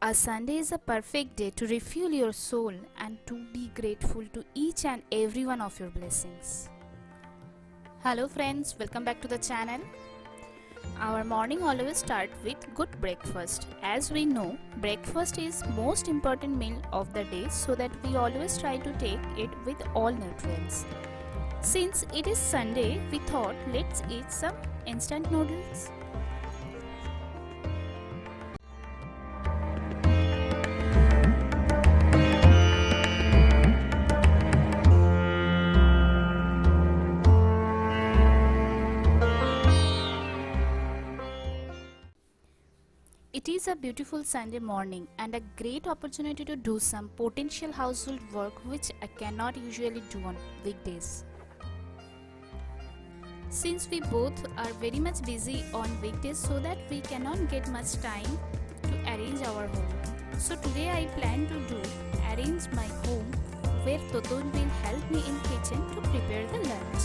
A Sunday is a perfect day to refuel your soul and to be grateful to each and every one of your blessings. Hello friends, welcome back to the channel. Our morning always start with good breakfast. As we know, breakfast is most important meal of the day, so that we always try to take it with all nutrients. Since it is Sunday, we thought let's eat some instant noodles. It is a beautiful Sunday morning and a great opportunity to do some potential household work which I cannot usually do on weekdays. Since we both are very much busy on weekdays, so that we cannot get much time to arrange our home. So today I plan to arrange my home, where Toton will help me in kitchen to prepare the lunch.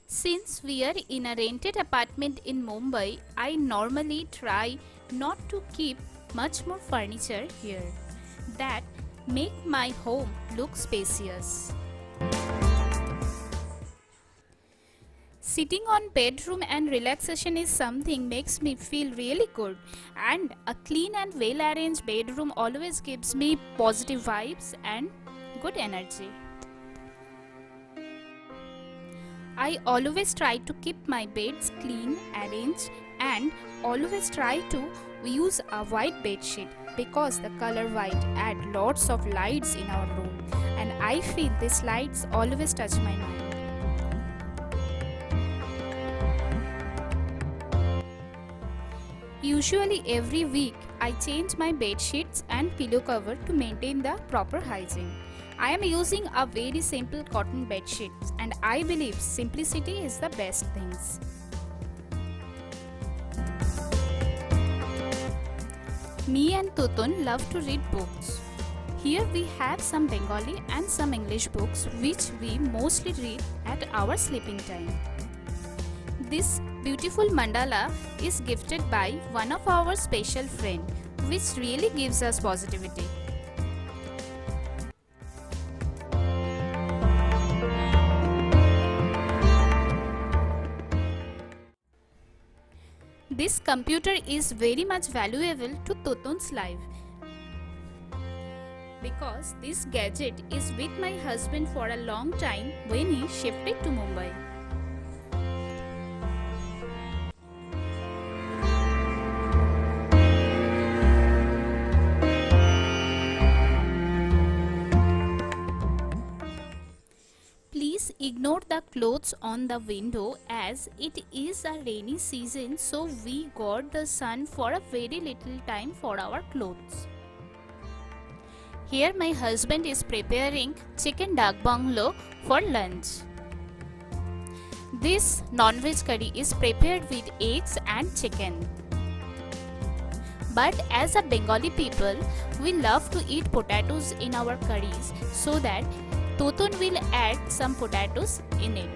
Since we are in a rented apartment in Mumbai, I normally try not to keep much more furniture here. That make my home look spacious. Sitting on bedroom and relaxation is something makes me feel really good, and a clean and well arranged bedroom always gives me positive vibes and good energy. I always try to keep my beds clean, arranged, and always try to use a white bed sheet, because the color white add lots of lights in our room, and I feel these lights always touch my mind. Usually every week I change my bed sheets and pillow cover to maintain the proper hygiene. I am using a very simple cotton bed sheets, and I believe simplicity is the best things. Me and Tutun love to read books. Here we have some Bengali and some English books which we mostly read at our sleeping time. This beautiful mandala is gifted by one of our special friend, which really gives us positivity. This computer is very much valuable to Totun's life, because this gadget is with my husband for a long time when he shifted to Mumbai. Please ignore the clothes on the window, as it is a rainy season, so we got the sun for a very little time for our clothes. Here my husband is preparing chicken dak bungalow for lunch. This non-veg curry is prepared with eggs and chicken. But as a Bengali people, we love to eat potatoes in our curries, so that Totun will add some potatoes in it.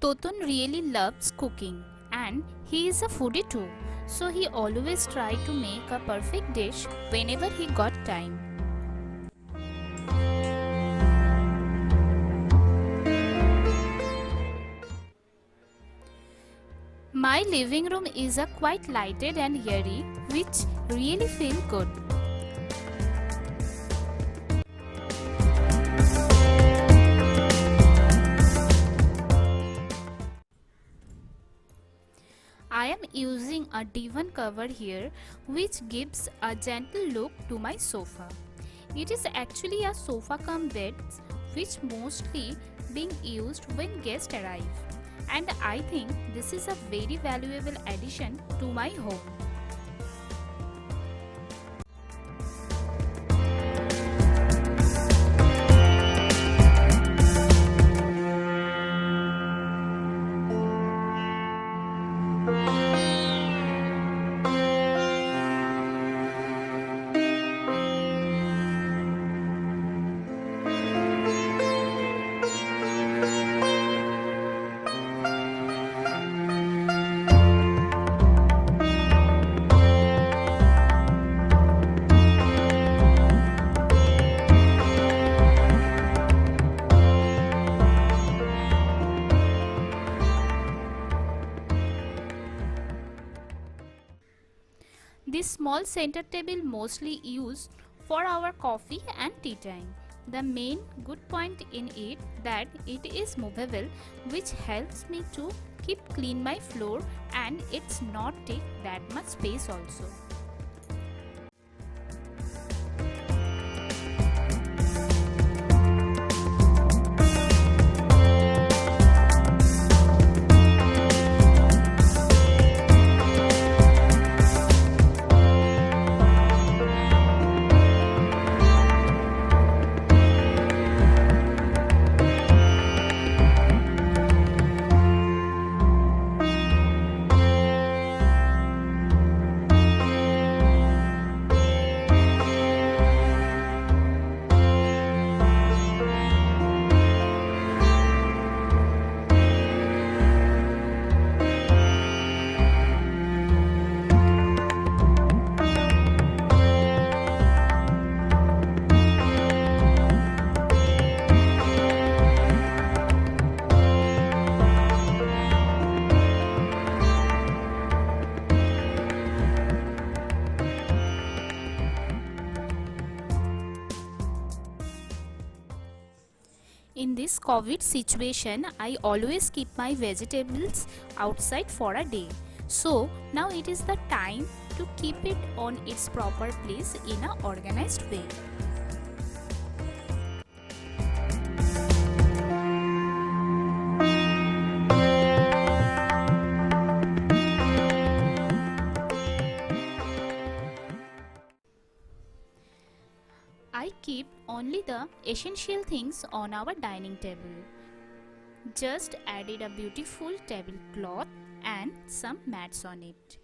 Totun really loves cooking, and he is a foodie too, so he always tried to make a perfect dish whenever he got time. My living room is a quite lighted and airy, which really feel good. I am using a divan cover here, which gives a gentle look to my sofa. It is actually a sofa cum bed, which mostly being used when guests arrive, and I think this is a very valuable addition to my home. This small center table mostly used for our coffee and tea time. The main good point in it that it is movable, which helps me to keep clean my floor, and it's not take that much space also. In this COVID situation, I always keep my vegetables outside for a day. So now it is the time to keep it on its proper place in an organized way. I keep only the essential things on our dining table. Just added a beautiful tablecloth and some mats on it.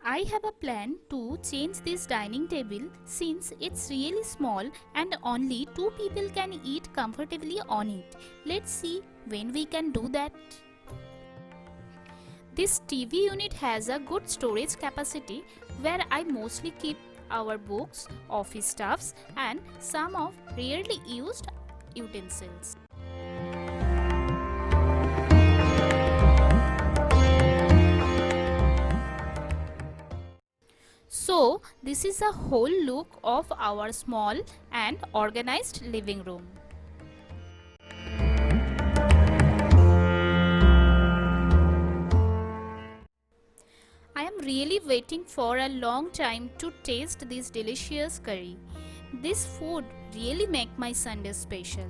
I have a plan to change this dining table since it's really small and only 2 people can eat comfortably on it. Let's see when we can do that. This TV unit has a good storage capacity where I mostly keep our books, office stuffs, and some of rarely used utensils. So, this is a whole look of our small and organized living room. I am really waiting for a long time to taste this delicious curry. This food really makes my Sunday special.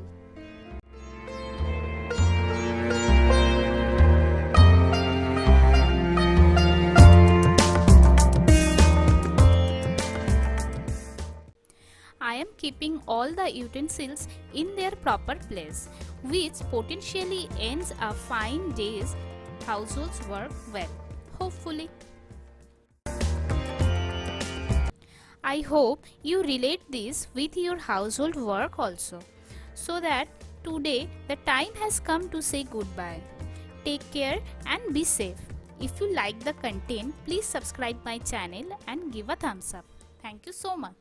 I am keeping all the utensils in their proper place, which potentially ends a fine day's household work well, hopefully. I hope you relate this with your household work also, so that today the time has come to say goodbye. Take care and be safe. If you like the content, please subscribe my channel and give a thumbs up. Thank you so much.